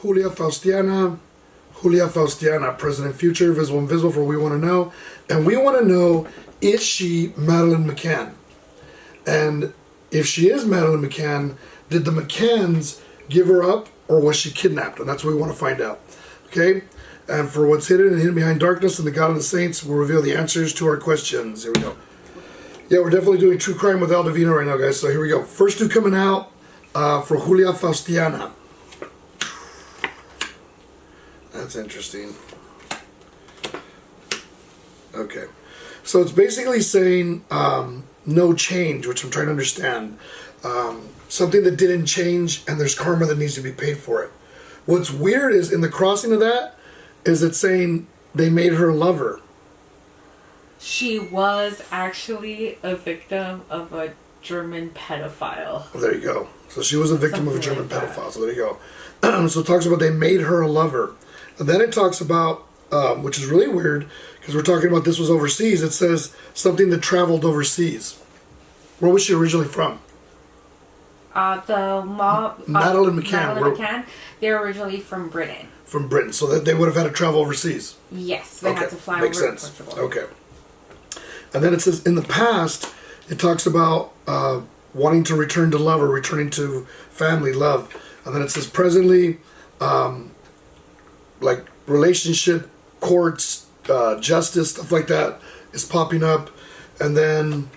Julia Faustyna. Julia Faustyna, present and future, visible, invisible, for we want to know. And we want to know, is she Madeleine McCann? And if she is Madeleine McCann, did the McCanns give her up, or was she kidnapped? And that's what we want to find out. Okay? And for what's hidden and hidden behind darkness and the God of the Saints, will reveal the answers to our questions. Here we go. Yeah, we're definitely doing true crime with Divino right now, guys. So here we go. First two coming out for Julia Faustyna. That's interesting. Okay. So it's basically saying no change, which I'm trying to understand. Something that didn't change, and there's karma that needs to be paid for it. What's weird is, in the crossing of that, is it saying they made her a lover. She was actually a victim of a German pedophile. Oh, there you go. So she was a victim of a German pedophile. So there you go. So it talks about they made her a lover. And then it talks about, which is really weird, because we're talking about this was overseas. It says something that traveled overseas. Where was she originally from? The mom... Madeleine McCann. Madeleine McCann. They're originally from Britain. From Britain. So that they would have had to travel overseas. Yes. They had to fly Makes over sense. to Portugal. Okay. And then it says, in the past, it talks about wanting to return to love, or returning to family, love. And then it says, presently, like relationship, courts, justice, stuff like that is popping up. And then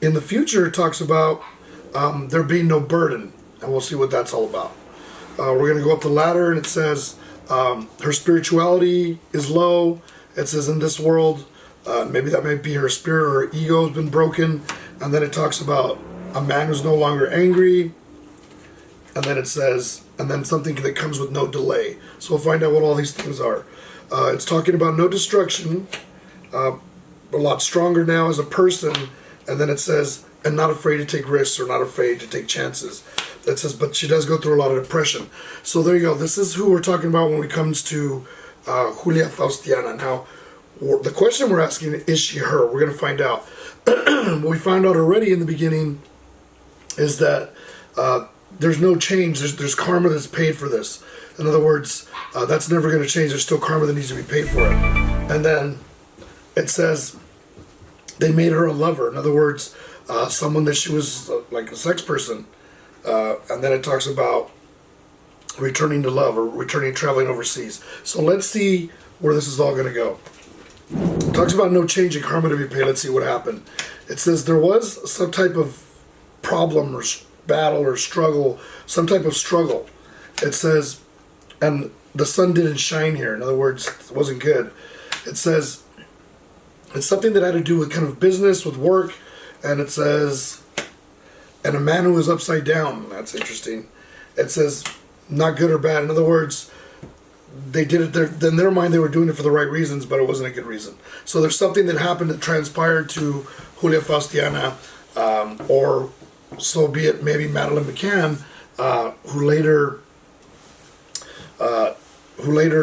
in the future, it talks about there being no burden. And we'll see what that's all about. We're going to go up the ladder, and it says her spirituality is low. It says in this world, maybe that might be her spirit or her ego has been broken. And then it talks about a man who's no longer angry. And then it says, and then something that comes with no delay. So we'll find out what all these things are. It's talking about no destruction, a lot stronger now as a person. And then it says, and not afraid to take risks, or not afraid to take chances. That says, but she does go through a lot of depression. So there you go. This is who we're talking about when it comes to Julia Faustyna. Now, the question we're asking, is she her? We're going to find out. What we found out already in the beginning is that there's no change. There's karma that's paid for this. In other words, that's never going to change. There's still karma that needs to be paid for it. And then it says they made her a lover. In other words, someone that she was like a sex person. And then it talks about returning to love, or traveling overseas. So let's see where this is all going to go. It talks about no change in karma to be paid. Let's see what happened. It says there was some type of problem or battle or struggle, some type of struggle. It says, and the sun didn't shine here. In other words, it wasn't good. It says it's something that had to do with kind of business, with work, and it says, and a man who was upside down. That's interesting. It says not good or bad. In other words, they did it, in their mind they were doing it for the right reasons, but it wasn't a good reason. So there's something that happened that transpired to Julia Faustyna, or so be it, maybe Madeleine McCann, who later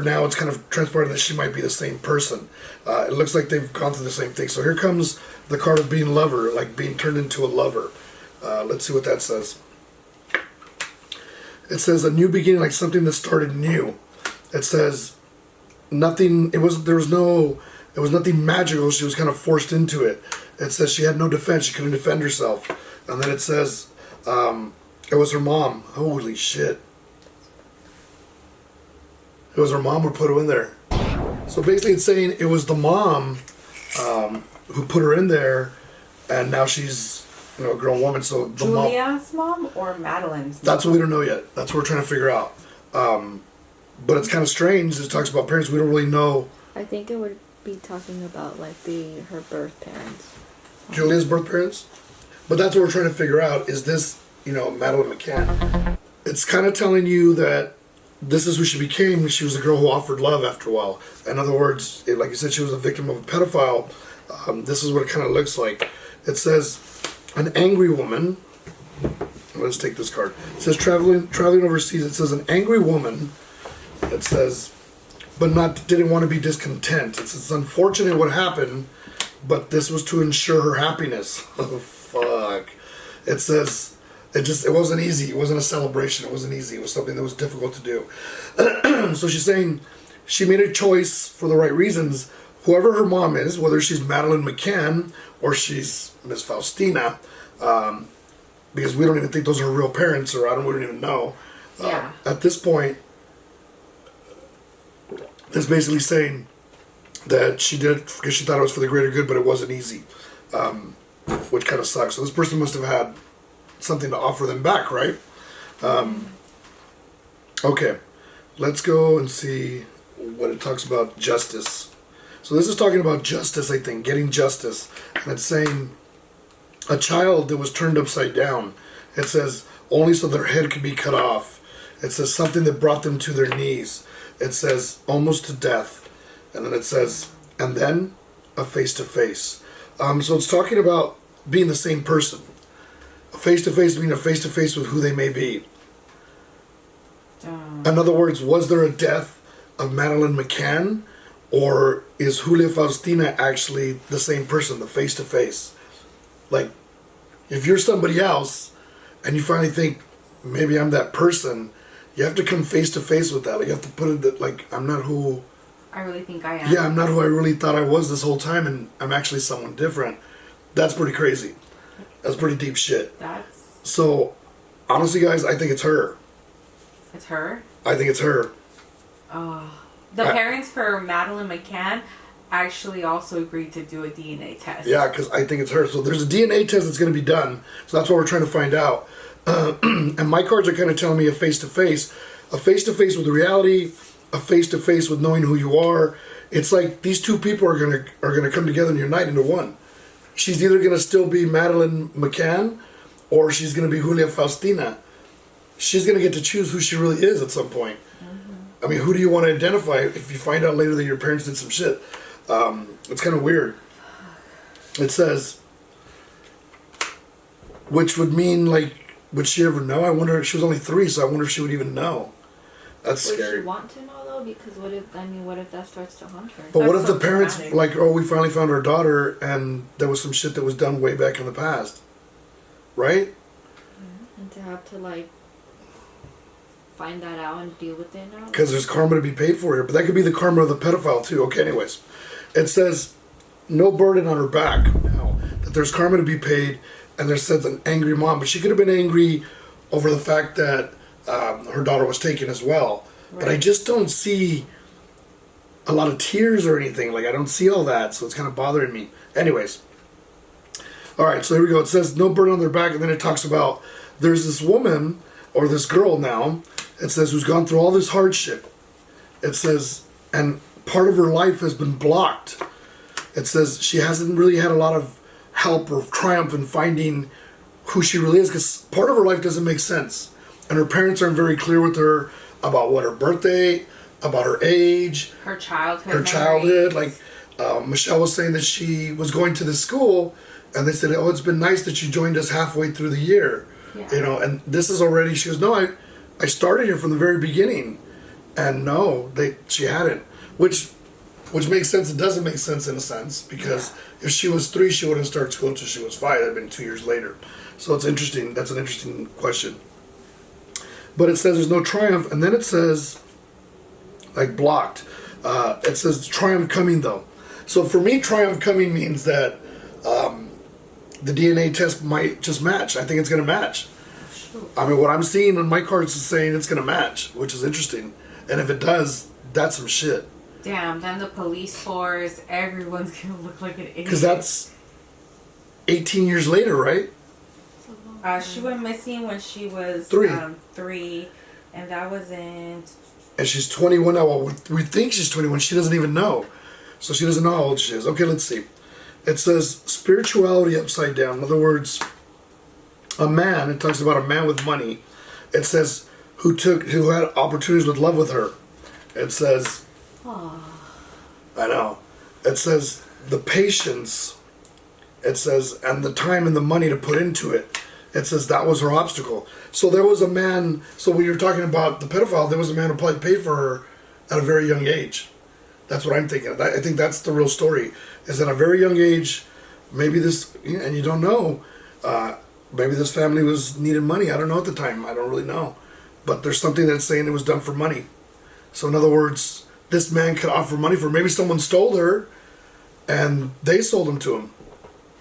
now it's kind of transpired that she might be the same person. It looks like they've gone through the same thing. So here comes the card of being lover, like being turned into a lover. Let's see what that says. It says a new beginning, like something that started new. It says nothing. It was nothing magical. She was kind of forced into it. It says she had no defense. She couldn't defend herself. And then it says it was her mom. Holy shit! It was her mom who put her in there. So basically, it's saying it was the mom who put her in there, and now she's a grown woman. So the Julia's mom or Madeleine's mom? That's what we don't know yet. That's what we're trying to figure out. But it's kind of strange. It talks about parents. We don't really know. I think it would be talking about like her birth parents. Julia's birth parents? But that's what we're trying to figure out. Is this, Madeleine McCann? It's kind of telling you that this is who she became. She was a girl who offered love after a while. In other words, like you said, she was a victim of a pedophile. This is what it kind of looks like. It says, an angry woman. Let's take this card. It says traveling overseas. It says an angry woman. It says, but didn't want to be discontent. It says it's unfortunate what happened, but this was to ensure her happiness. Oh, fuck. It says, It wasn't easy. It wasn't a celebration. It wasn't easy. It was something that was difficult to do. So she's saying she made a choice for the right reasons. Whoever her mom is, whether she's Madeleine McCann or she's Miss Faustina, because we don't even think those are her real parents, or we don't even know. Yeah. At this point, it's basically saying that she did it because she thought it was for the greater good, but it wasn't easy, which kind of sucks. So this person must have had something to offer them back, right? Okay, let's go and see what it talks about justice. So this is talking about justice, I think, getting justice. And it's saying a child that was turned upside down. It says only so their head could be cut off. It says something that brought them to their knees. It says almost to death. And then it says, and then a face-to-face. So it's talking about being the same person. A face-to-face meaning a face-to-face with who they may be. In other words, was there a death of Madeleine McCann? Or is Julia Faustyna actually the same person, the face-to-face? Like, if you're somebody else, and you finally think, maybe I'm that person, you have to come face-to-face with that. Like, you have to put it that, like, I'm not who... I really think I am. Yeah, I'm not who I really thought I was this whole time, and I'm actually someone different. That's pretty crazy. That's pretty deep shit. That's... So, honestly, guys, I think it's her. It's her? I think it's her. The parents for Madeleine McCann actually also agreed to do a DNA test. Yeah, because I think it's her. So there's a DNA test that's going to be done. So that's what we're trying to find out. And my cards are kind of telling me a face-to-face with the reality, a face-to-face with knowing who you are. It's like these two people are gonna come together and unite into one. She's either gonna still be Madeleine McCann, or she's gonna be Julia Faustyna. She's gonna get to choose who she really is at some point. I mean, who do you want to identify if you find out later that your parents did some shit? It's kind of weird. It says, which would mean, like, would she ever know? I wonder if she was only 3, so I wonder if she would even know. That's Would scary. she want to know though? Because what if that starts to haunt her? But what if That's the so parents, dramatic. like, oh, we finally found our daughter and there was some shit that was done way back in the past? Right? And to have to like find that out and deal with it now. Because there's karma to be paid for here. But that could be the karma of the pedophile, too. Okay, anyways. It says, no burden on her back now. That there's karma to be paid, and there says an angry mom. But she could have been angry over the fact that her daughter was taken as well. Right. But I just don't see a lot of tears or anything. Like, I don't see all that, so it's kind of bothering me. Anyways. All right, so here we go. It says, no burden on their back, and then it talks about there's this woman, or this girl now, it says, who's gone through all this hardship. It says, and part of her life has been blocked. It says she hasn't really had a lot of help or triumph in finding who she really is, because part of her life doesn't make sense. And her parents aren't very clear with her about what her birthday, about her age, Her childhood. her childhood. Like Michelle was saying that she was going to this school, and they said, oh, it's been nice that you joined us halfway through the year. Yeah. You know, and this is already, she goes, no, I started here from the very beginning. And no, she hadn't. Which makes sense. It doesn't make sense in a sense, because if she was 3, she wouldn't start school until she was 5. That'd been 2 years later. So it's interesting. That's an interesting question. But it says there's no triumph, and then it says, like, blocked. It says triumph coming, though. So for me, triumph coming means that the DNA test might just match. I think it's going to match. I mean, what I'm seeing on my cards is saying it's going to match, which is interesting. And if it does, that's some shit. Damn, then the police force, everyone's going to look like an idiot. Because that's 18 years later, right? She went missing when she was 3. 3, and that was in... And she's 21 now. Well, we think she's 21. She doesn't even know. So she doesn't know how old she is. Okay, let's see. It says spirituality upside down. In other words, a man, it talks about a man with money. It says who had opportunities with love with her. It says, I know. It says the patience. It says, and the time and the money to put into it. It says that was her obstacle. So there was a man, so when you're talking about the pedophile, there was a man who probably paid for her at a very young age. That's what I'm thinking. I think that's the real story. Is at a very young age, maybe this, and you don't know, maybe this family was needed money. I don't know at the time. I don't really know. But there's something that's saying it was done for money. So in other words, this man could offer money for her. Maybe someone stole her and they sold him to him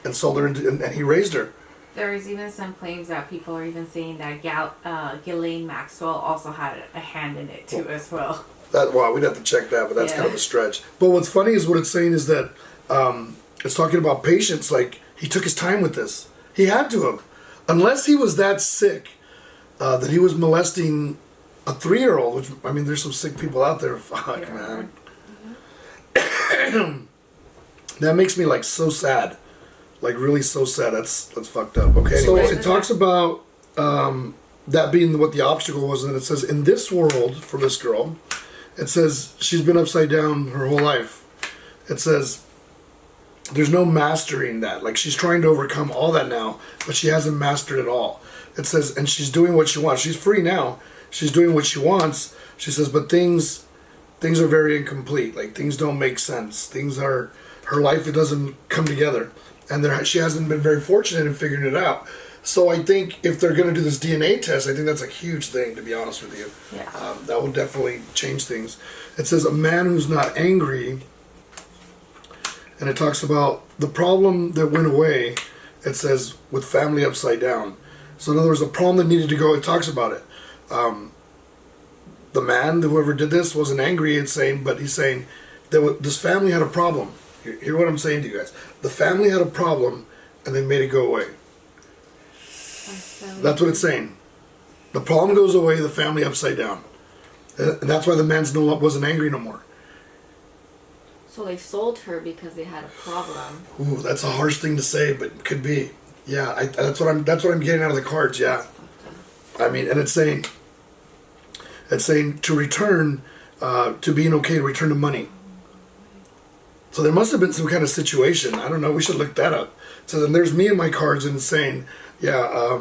and sold her and he raised her. There is even some claims that people are even saying that Ghislaine Maxwell also had a hand in it too as well. Wow, we'd have to check that, but that's kind of a stretch. But what's funny is what it's saying is that it's talking about patience. Like, he took his time with this. He had to have. Unless he was that sick that he was molesting a 3-year-old, which, I mean, there's some sick people out there. Fuck, man. That makes me, like, so sad. Like, really so sad. That's fucked up. Okay, so it talks about that being what the obstacle was, and it says, in this world, for this girl, it says she's been upside down her whole life. It says there's no mastering that. Like, she's trying to overcome all that now, but she hasn't mastered it all. It says, and she's doing what she wants. She's free now. She's doing what she wants. She says, but things are very incomplete. Like, things don't make sense. Her life, it doesn't come together. And she hasn't been very fortunate in figuring it out. So I think if they're going to do this DNA test, I think that's a huge thing, to be honest with you. Yeah. That will definitely change things. It says a man who's not angry, and it talks about the problem that went away, it says, with family upside down. So in other words, the problem that needed to go, it talks about it. The man, whoever did this, wasn't angry, but he's saying that this family had a problem. Hear what I'm saying to you guys. The family had a problem, and they made it go away. That's what it's saying. The problem goes away, the family upside down. And that's why the man wasn't angry no more. So they sold her because they had a problem. Ooh, that's a harsh thing to say, but it could be. Yeah, that's what I'm getting out of the cards, yeah. I mean, and it's saying to return to being okay, to return to money. So there must have been some kind of situation. I don't know. We should look that up. So then there's me and my cards, and it's saying, yeah,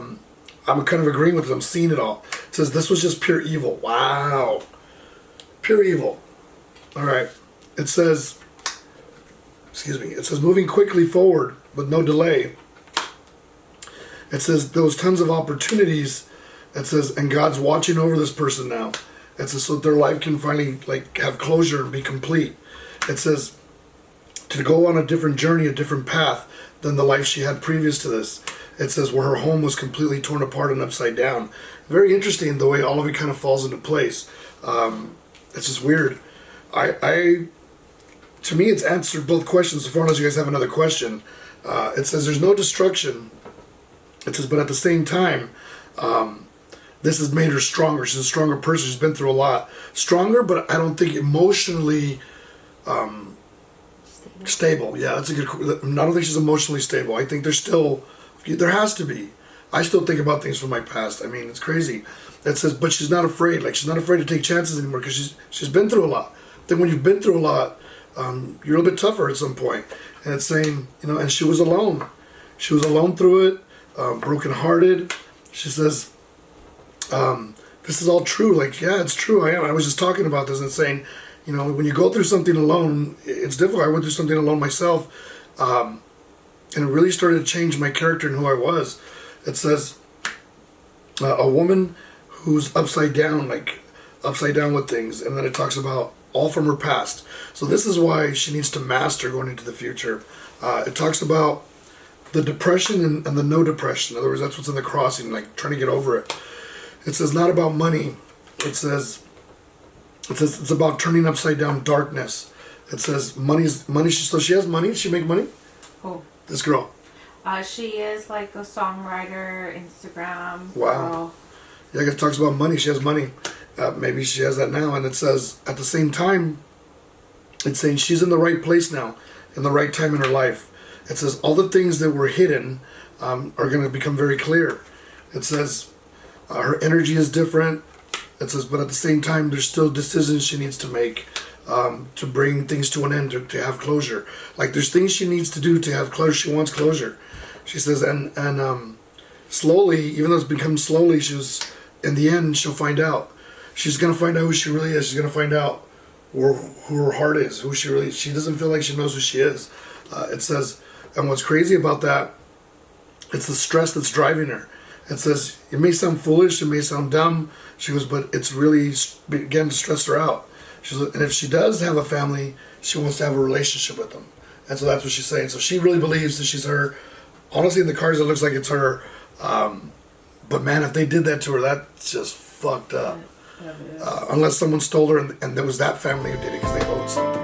I'm kind of agreeing with it. I'm seeing it all. It says this was just pure evil. Wow. Pure evil. All right. It says, moving quickly forward with no delay. It says there was tons of opportunities. It says, and God's watching over this person now. It says so their life can finally have closure and be complete. It says to go on a different journey, a different path than the life she had previous to this. It says where her home was completely torn apart and upside down. Very interesting the way all of it kind of falls into place. It's just weird. To me, it's answered both questions. So far as you guys have another question, it says there's no destruction. It says, but at the same time, this has made her stronger. She's a stronger person. She's been through a lot. Stronger, but I don't think emotionally stable. Yeah, that's a good. I don't think she's emotionally stable. I think there has to be. I still think about things from my past. I mean, it's crazy. It says, but she's not afraid. Like, she's not afraid to take chances anymore because she's been through a lot. I think when you've been through a lot, you're a little bit tougher at some point. And it's saying, and she was alone. She was alone through it, brokenhearted. She says, this is all true. Like, yeah, it's true. I am. I was just talking about this and saying, when you go through something alone, it's difficult. I went through something alone myself. And it really started to change my character and who I was. It says, a woman who's upside down with things. And then it talks about all from her past. So this is why she needs to master going into the future. It talks about the depression and the no depression. In other words, that's what's in the crossing, like trying to get over it. It says not about money. It says it's about turning upside down darkness. It says money. So she has money. Does she make money? Oh. This girl. She is like a songwriter, Instagram. Wow. Girl. Yeah, it talks about money. She has money. Maybe she has that now. And it says at the same time, it's saying she's in the right place now, in the right time in her life. It says all the things that were hidden are going to become very clear. It says her energy is different. It says, but at the same time, there's still decisions she needs to make to bring things to an end, to have closure. Like, there's things she needs to do to have closure. She wants closure. She says, and slowly, even though it's become slowly, in the end, she'll find out. She's going to find out who she really is. She's going to find out who her heart is, she doesn't feel like she knows who she is. It says, and what's crazy about that, It's the stress that's driving her. It says, it may sound foolish, it may sound dumb. She goes, but it's really began to stress her out. She goes, and if she does have a family, she wants to have a relationship with them. And so that's what she's saying. So she really believes that she's her. Honestly, in the cards, it looks like it's her. But man, if they did that to her, that's just fucked up. Unless someone stole her and there was that family who did it because they owed something.